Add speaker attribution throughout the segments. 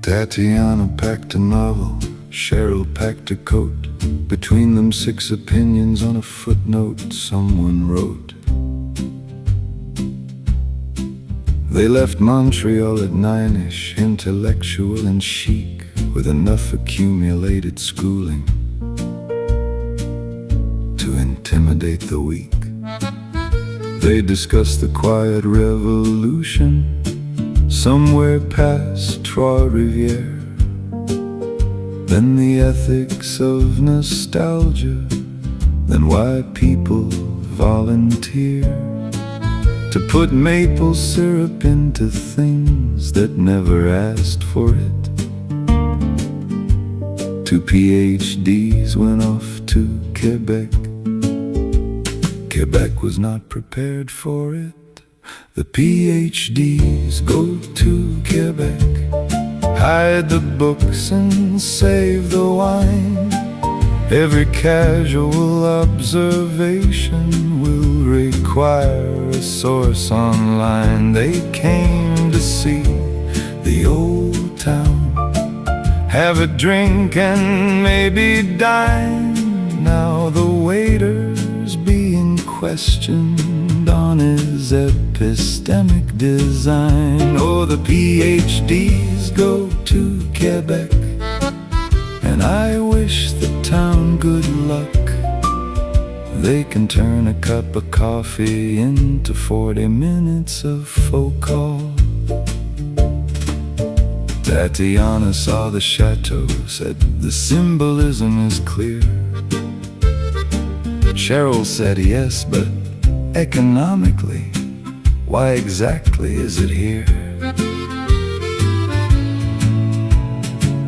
Speaker 1: Tatiana packed a novel, Cheryl packed a coat. Between them 6 opinions on a footnote someone wrote. They left Montreal at 9ish, intellectual and chic, with enough accumulated schooling to intimidate the weak. They discussed the quiet revolution somewhere past Trois-Rivières, then the ethics of nostalgia, then why people volunteer to put maple syrup into things that never asked for it. 2 PhDs went off to Quebec. Quebec was not prepared for it. The PhDs go to Quebec, hide the books and save the wine. Every casual observation will require a source online. They came to see the old town, have a drink and maybe dine. Now the waiter's being questioned on his epistemic design. Oh, the PhDs go to Quebec, and I wish the town good luck. They can turn a cup of coffee into 40 minutes of folk call. Tatiana saw the chateau, said the symbolism is clear. Cheryl said yes, but economically, why exactly is it here?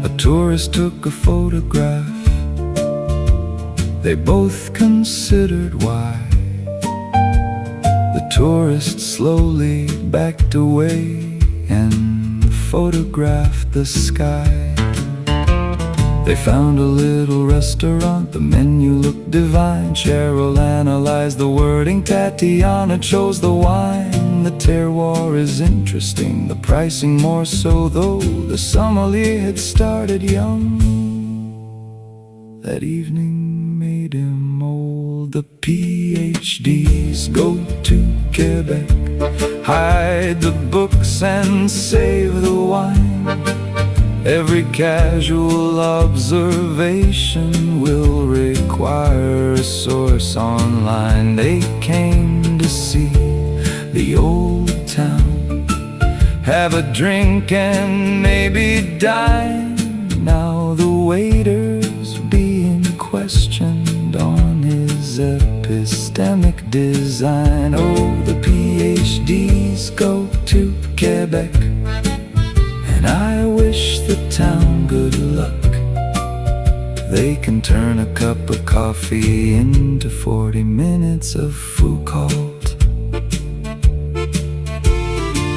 Speaker 1: A tourist took a photograph. They both considered why. The tourist slowly backed away and photographed the sky. They found a little restaurant, the menu looked divine. Cheryl analyzed the wording, Tatiana chose the wine. The terroir is interesting, the pricing more so, though the sommelier had started young. That evening made him old. The PhDs go to Quebec, hide the books and save the wine. Every casual observation will require a source online. They came to see the old town, have a drink and maybe dine. Now the waiter's being questioned on his epistemic design. Oh, the PhDs go to Quebec, and I wish the town good luck. They can turn a cup of coffee into 40 minutes of Foucault.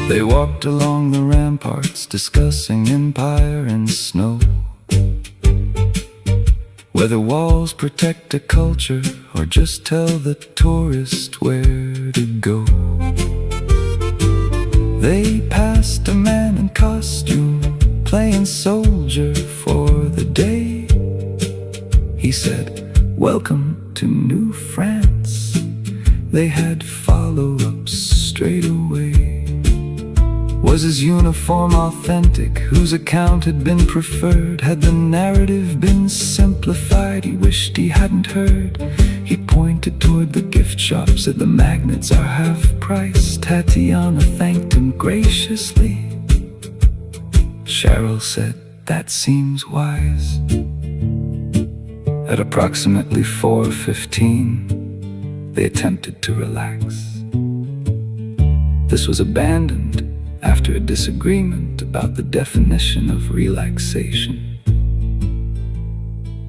Speaker 1: They walked along the ramparts, discussing empire and snow, whether walls protect a culture or just tell the tourist where to go. They passed a man in costume, playing soldier for the day. He said, "Welcome to New France." They had follow-ups straight away. Was his uniform authentic? Whose account had been preferred? Had the narrative been simplified? He wished he hadn't heard. He pointed toward the gift shop, said the magnets are half price. Tatiana thanked him graciously. Cheryl said, "That seems wise." At approximately 4:15, they attempted to relax. This was abandoned after a disagreement about the definition of relaxation.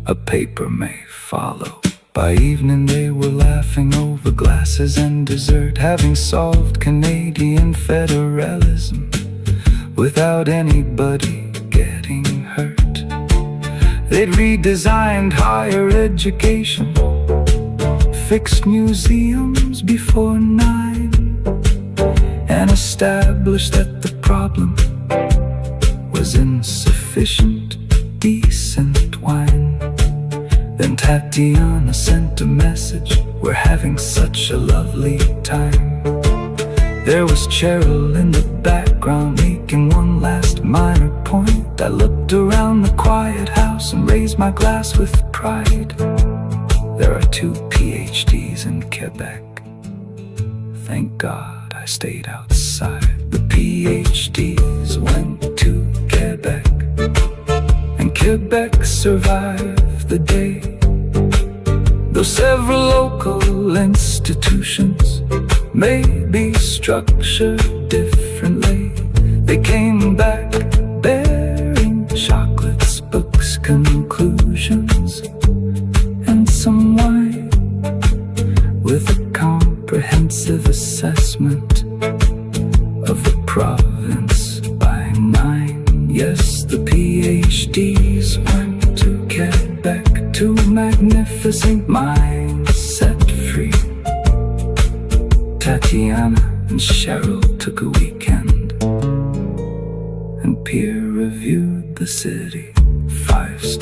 Speaker 1: A paper may follow. By evening they were laughing over glasses and dessert, having solved Canadian federalism without anybody getting hurt. They'd redesigned higher education, fixed museums before 9, and established that the problem was insufficient, decent wine. Then Tatiana sent a message, we're having such a lovely time. There was Cheryl in the background making one last minor point. I looked around the quiet house and raised my glass with pride. There are 2 PhDs in Quebec. Thank God I stayed outside. The PhDs went to Quebec, and Quebec survived the day. Though several local institutions may be structured differently, they came back bearing chocolates, books, conclusions, and some wine, with a comprehensive assessment of the province by 9. Yes, the PhDs went to Quebec, to magnificent minds set free. Tatiana and Cheryl took a weekend and peer-reviewed the city. 5 stars.